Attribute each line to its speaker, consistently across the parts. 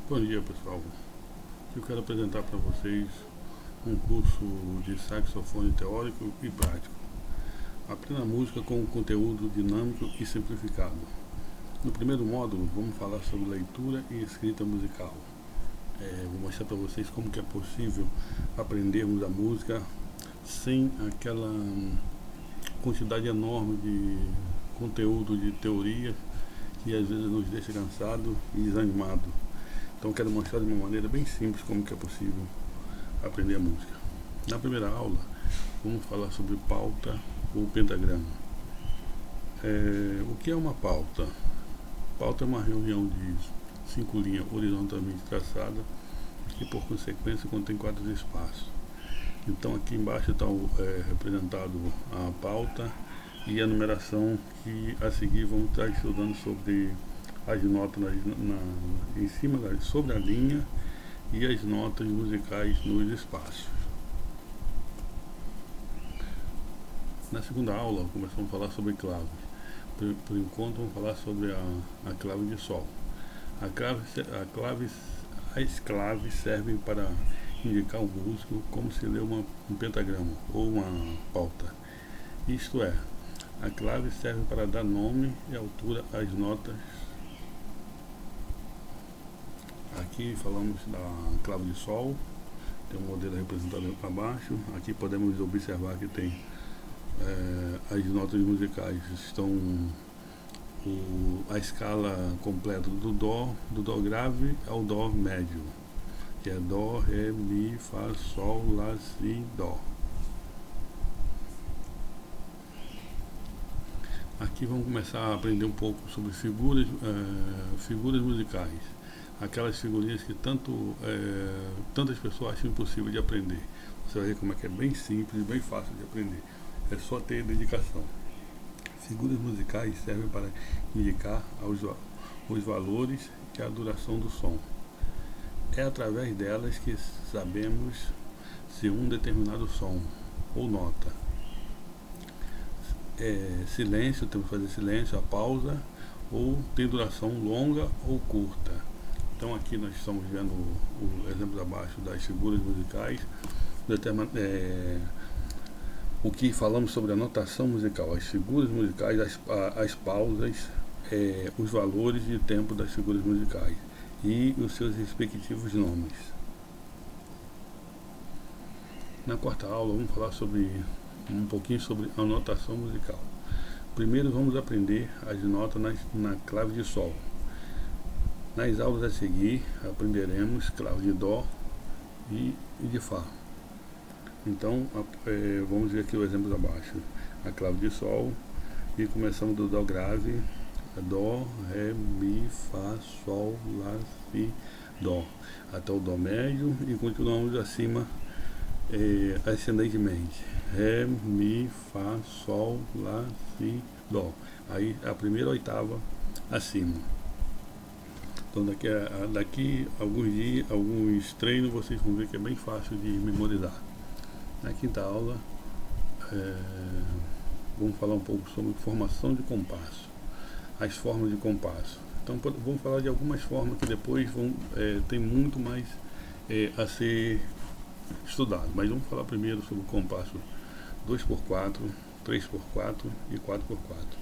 Speaker 1: Bom dia, pessoal. Eu quero apresentar para vocês um curso de saxofone teórico e prático. Aprenda música com um conteúdo dinâmico e simplificado. No primeiro módulo, vamos falar sobre leitura e escrita musical. Vou mostrar para vocês como que é possível aprendermos a música sem aquela quantidade enorme de conteúdo de teoria que às vezes nos deixa cansado e desanimado. Então quero mostrar de uma maneira bem simples como que é possível aprender a música. Na primeira aula, vamos falar sobre pauta ou pentagrama. O que é uma pauta? Pauta é uma reunião de 5 linhas horizontalmente traçadas que por consequência contém 4 espaços. Então aqui embaixo está representado a pauta e a numeração que a seguir vamos estar estudando sobre as notas em cima sobre a linha e as notas musicais nos espaços. Na segunda aula começamos a falar sobre claves. Por enquanto vamos falar sobre a clave de sol. As claves servem para indicar o músico como se lê um pentagrama ou uma pauta. Isto é, a clave serve para dar nome e altura às notas. Aqui falamos da clave de sol, tem um modelo representado abaixo. Aqui podemos observar que tem as notas musicais, estão a escala completa do dó grave ao dó médio, que é dó, ré, mi, fá, sol, lá, si, dó. Aqui vamos começar a aprender um pouco sobre figuras musicais, aquelas figurinhas que tantas pessoas acham impossível de aprender. Você vai ver como é que é bem simples, bem fácil de aprender, é só ter dedicação. Figuras musicais servem para indicar os valores e a duração do som. É através delas que sabemos se um determinado som ou nota silêncio, temos que fazer silêncio, a pausa, ou tem duração longa ou curta. Então aqui nós estamos vendo o exemplo abaixo das figuras musicais, o que falamos sobre a notação musical, as figuras musicais, as pausas, os valores de tempo das figuras musicais e os seus respectivos nomes. Na quarta aula vamos falar um pouquinho sobre a notação musical. Primeiro vamos aprender as notas na clave de sol. Nas aulas a seguir aprenderemos clave de dó e de fá. Então vamos ver aqui o exemplo abaixo. A clave de sol, e começamos do dó grave, dó, ré, mi, fá, sol, lá, si, dó, até o dó médio, e continuamos acima ascendentemente, ré, mi, fá, sol, lá, si, dó. Aí a primeira oitava acima. Então daqui alguns dias, alguns treinos, vocês vão ver que é bem fácil de memorizar. Na quinta aula vamos falar um pouco sobre formação de compasso, as formas de compasso. Então vamos falar de algumas formas que depois tem muito mais a ser estudado, mas vamos falar primeiro sobre o compasso 2x4, 3x4 e 4x4.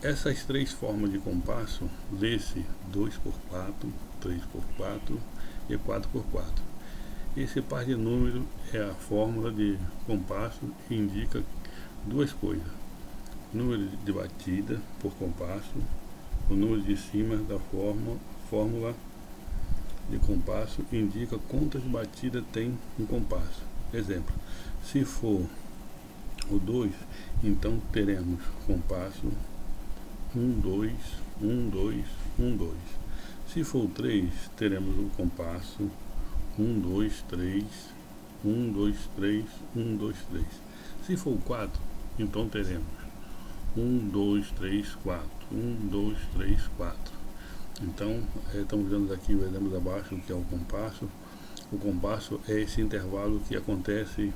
Speaker 1: Essas 3 formas de compasso lê-se 2x4, 3x4 e 4x4. Esse par de número é a fórmula de compasso e indica duas coisas: número de batida por compasso, o número de cima da fórmula de compasso indica quantas batidas tem um compasso. Exemplo, se for o 2, então teremos compasso 1, 2, 1, 2, 1, 2. Se for o 3, teremos o compasso 1, 2, 3, 1, 2, 3, 1, 2, 3. Se for o 4, então teremos 1, 2, 3, 4, 1, 2, 3, 4. Então, estamos vendo aqui o exemplo abaixo, que é o compasso. O compasso é esse intervalo que acontece,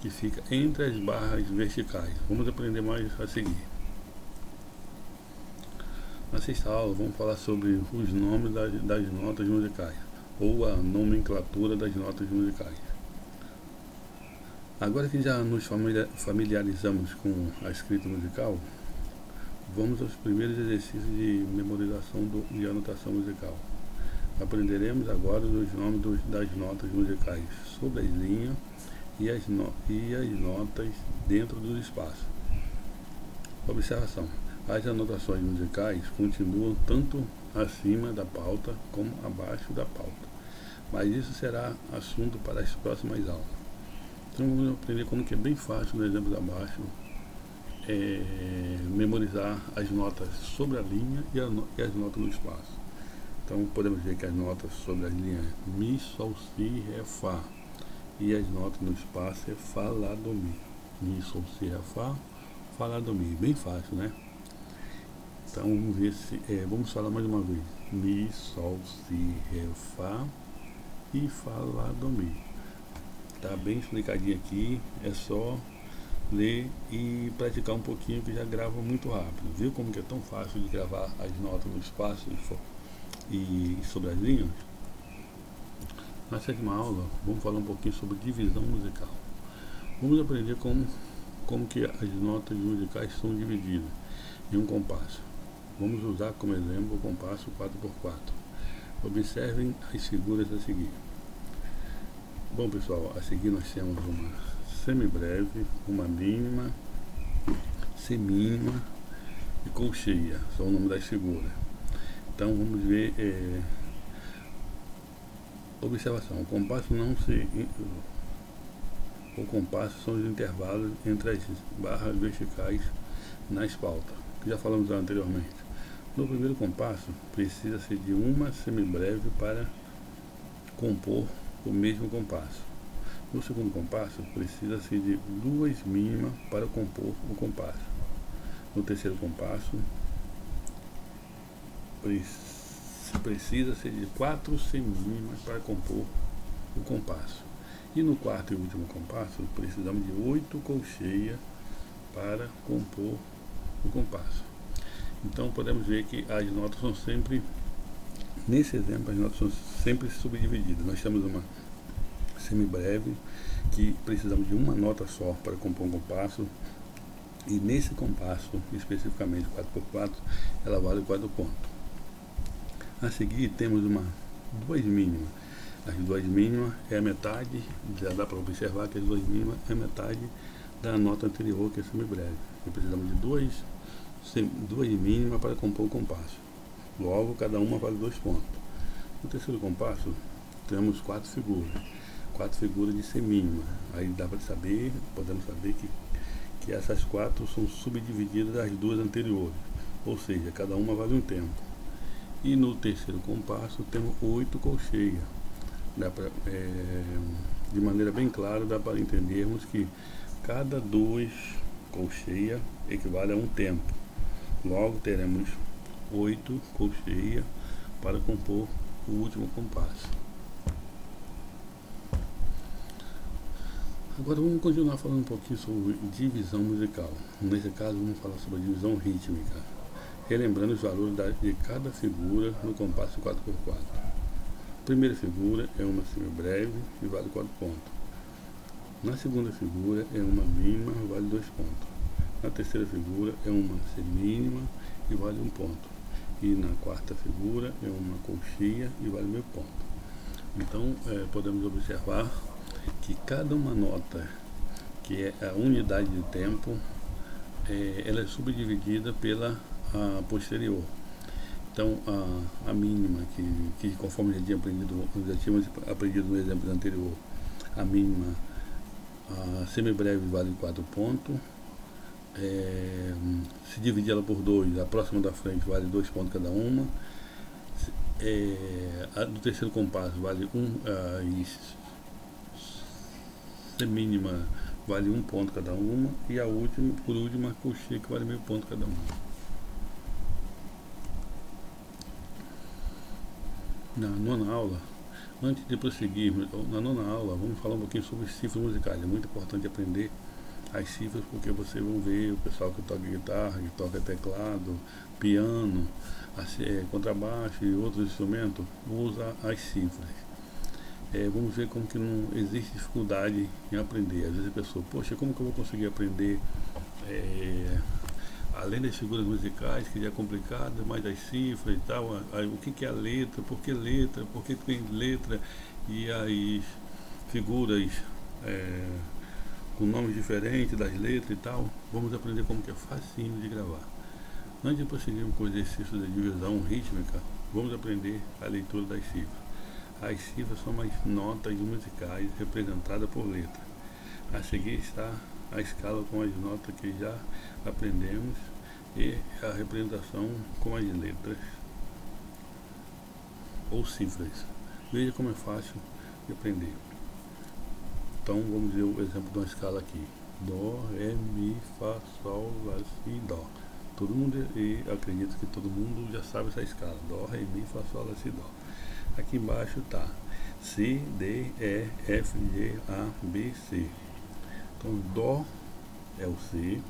Speaker 1: que fica entre as barras verticais. Vamos aprender mais a seguir. Na sexta aula vamos falar sobre os nomes das notas musicais, ou a nomenclatura das notas musicais. Agora que já nos familiarizamos com a escrita musical, vamos aos primeiros exercícios de memorização e anotação musical. Aprenderemos agora os nomes das notas musicais sobre as linhas e as notas dentro do espaço. Observação: as anotações musicais continuam tanto acima da pauta como abaixo da pauta, mas isso será assunto para as próximas aulas. Então vamos aprender como que é bem fácil, no exemplo abaixo, memorizar as notas sobre a linha e as notas no espaço. Então podemos ver que as notas sobre as linhas Mi, Sol, Si, Ré, Fá, e as notas no espaço é Fá, Lá, Do, Mi. Mi, Sol, Si, Ré, Fá, Fá, Lá, Do, Mi. Bem fácil, né? Então vamos ver se vamos falar mais uma vez. Mi, Sol, Si, Ré, Fá e Fá, Lá, Do, Mi. Tá bem explicadinho aqui, é só ler e praticar um pouquinho, que já grava muito rápido. Viu como que é tão fácil de gravar as notas no espaço e sobre as linhas? Na sétima aula vamos falar um pouquinho sobre divisão musical. Vamos aprender como que as notas musicais são divididas em um compasso. Vamos usar como exemplo o compasso 4x4. Observem as figuras a seguir. Bom pessoal, a seguir nós temos uma semibreve, uma mínima, semínima e colcheia, são o nome das figuras. Então vamos ver, observação: o compasso são os intervalos entre as barras verticais nas pautas, que já falamos anteriormente. No primeiro compasso precisa-se de uma semibreve para compor o mesmo compasso. No segundo compasso, precisa-se de duas mínimas para compor o compasso. No terceiro compasso, precisa-se de 4 semínimas para compor o compasso. E no quarto e último compasso, precisamos de 8 colcheias para compor o compasso. Então podemos ver que as notas são sempre, nesse exemplo, as notas são sempre subdivididas. Nós temos uma semibreve, que precisamos de uma nota só para compor um compasso, e nesse compasso, especificamente 4x4, ela vale 4 pontos. A seguir temos duas mínimas. As duas mínimas é a metade, já dá para observar que as duas mínimas é a metade da nota anterior, que é semibreve. E precisamos de duas mínimas para compor o compasso. Logo, cada uma vale 2 pontos. No terceiro compasso, temos 4 figuras de semínima. Aí dá para saber, podemos saber que essas 4 são subdivididas das duas anteriores, ou seja, cada uma vale um tempo. E no terceiro compasso temos 8 colcheias. De maneira bem clara, dá para entendermos que cada 2 colcheias equivale a um tempo. Logo teremos 8 colcheias para compor o último compasso. Agora vamos continuar falando um pouquinho sobre divisão musical. Nesse caso vamos falar sobre a divisão rítmica, relembrando os valores de cada figura no compasso 4x4. A primeira figura é uma semibreve e vale 4 pontos. Na segunda figura é uma mínima e vale 2 pontos. Na terceira figura é uma semínima e vale 1 ponto. E na quarta figura é uma colcheia e vale meio ponto. Então podemos observar que cada uma nota, que é a unidade de tempo, ela é subdividida pela posterior. Então a mínima, que conforme já tínhamos aprendido no exemplo anterior, a mínima, a semibreve vale 4 pontos. Se dividir ela por 2, a próxima da frente vale 2 pontos cada uma. A do terceiro compasso vale 1, semínima vale 1 ponto cada uma, e a última, por último, a colcheia, que vale meio ponto cada uma. Na nona aula, antes de prosseguirmos, na nona aula vamos falar um pouquinho sobre cifras musicais. É muito importante aprender as cifras, porque vocês vão ver o pessoal que toca guitarra, que toca teclado, piano, contrabaixo e outros instrumentos, usa as cifras. Vamos ver como que não existe dificuldade em aprender. Às vezes a pessoa, poxa, como que eu vou conseguir aprender além das figuras musicais, que já é complicado, mas as cifras e tal, o que é a letra, por que tem letra, e as figuras com nomes diferentes das letras e tal. Vamos aprender como que é facinho de gravar. Antes de prosseguirmos com o exercício de divisão rítmica, vamos aprender a leitura das cifras. As cifras são as notas musicais representadas por letra. A seguir está a escala com as notas que já aprendemos e a representação com as letras ou cifras. Veja como é fácil de aprender. Então vamos ver o exemplo de uma escala aqui: Dó, Ré, Mi, Fá, Sol, Lá, Si, Dó. Todo mundo, e acredito que todo mundo já sabe essa escala: Dó, Ré, Mi, Fá, Sol, Lá, Si, Dó. Aqui embaixo está C, D, E, F, G, A, B, C. Então Dó é o C,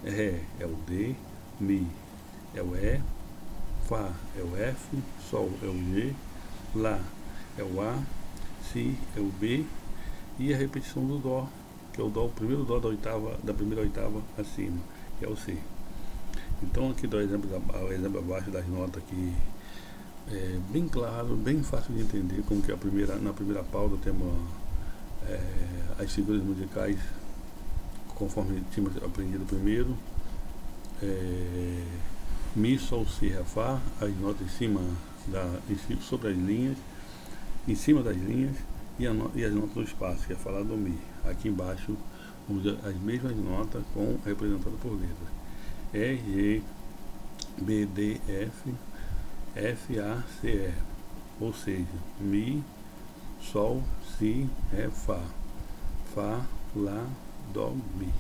Speaker 1: Ré é o D, Mi é o E, Fá é o F, Sol é o G, Lá é o A, Si é o B, e a repetição do Dó, que é o Dó, o primeiro Dó da primeira oitava acima, que é o C. Então aqui dá o exemplo abaixo das notas aqui, bem claro, bem fácil de entender, como que na primeira pauta temos as figuras musicais conforme tínhamos aprendido primeiro, Mi, Sol, Si, Ré, Fá, as notas em cima sobre as linhas, em cima das linhas, e as notas do espaço, que é falar do Mi. Aqui embaixo vamos ver as mesmas notas representadas por letras: E, G, B, D, F, F, A, C, E, ou seja, Mi, Sol, Si, Ré, Fá, Fá, Lá, Dó, Mi.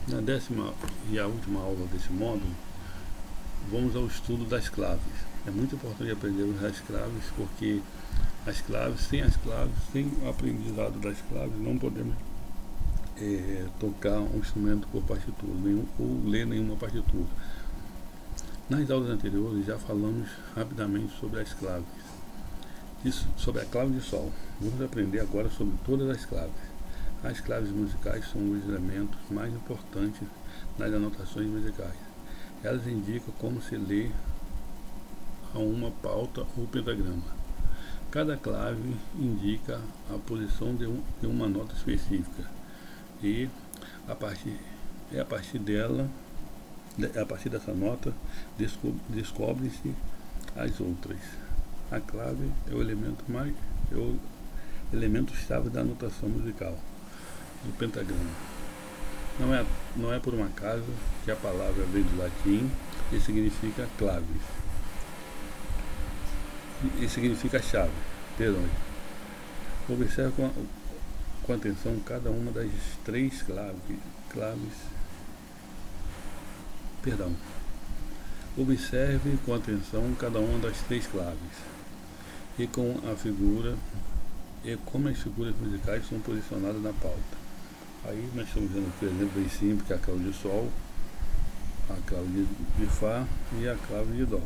Speaker 1: Na 10ª e a última aula desse módulo, vamos ao estudo das claves. É muito importante aprendermos as claves, porque sem o aprendizado das claves, não podemos tocar um instrumento por partitura, ou ler nenhuma partitura. Nas aulas anteriores já falamos rapidamente sobre as claves, sobre a clave de Sol. Vamos aprender agora sobre todas as claves. As claves musicais são os elementos mais importantes nas anotações musicais. Elas indicam como se lê a uma pauta ou pentagrama. Cada clave indica a posição de uma nota específica, e a partir dessa nota descobrem-se as outras. A clave é o elemento-chave da notação musical do pentagrama. Não é por um acaso que a palavra vem do latim e significa claves. E significa chave. Observe com atenção cada uma das três Observe com atenção cada uma das três claves e com a figura e como as figuras musicais são posicionadas na pauta. Aí nós estamos vendo, por exemplo, bem simples, que é a clave de Sol, a clave de Fá e a clave de Dó.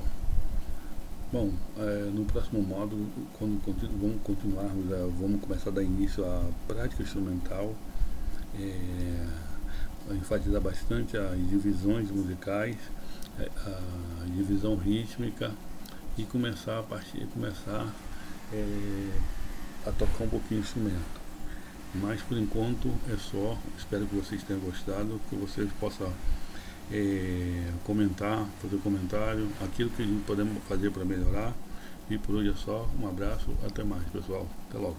Speaker 1: Bom, no próximo módulo, vamos começar a dar início à prática instrumental, enfatizar bastante as divisões musicais, a divisão rítmica, e começar a tocar um pouquinho de instrumento. Mas por enquanto é só. Espero que vocês tenham gostado, que vocês possam fazer comentário, aquilo que a gente podemos fazer para melhorar. E por hoje é só. Um abraço, até mais, pessoal. Até logo.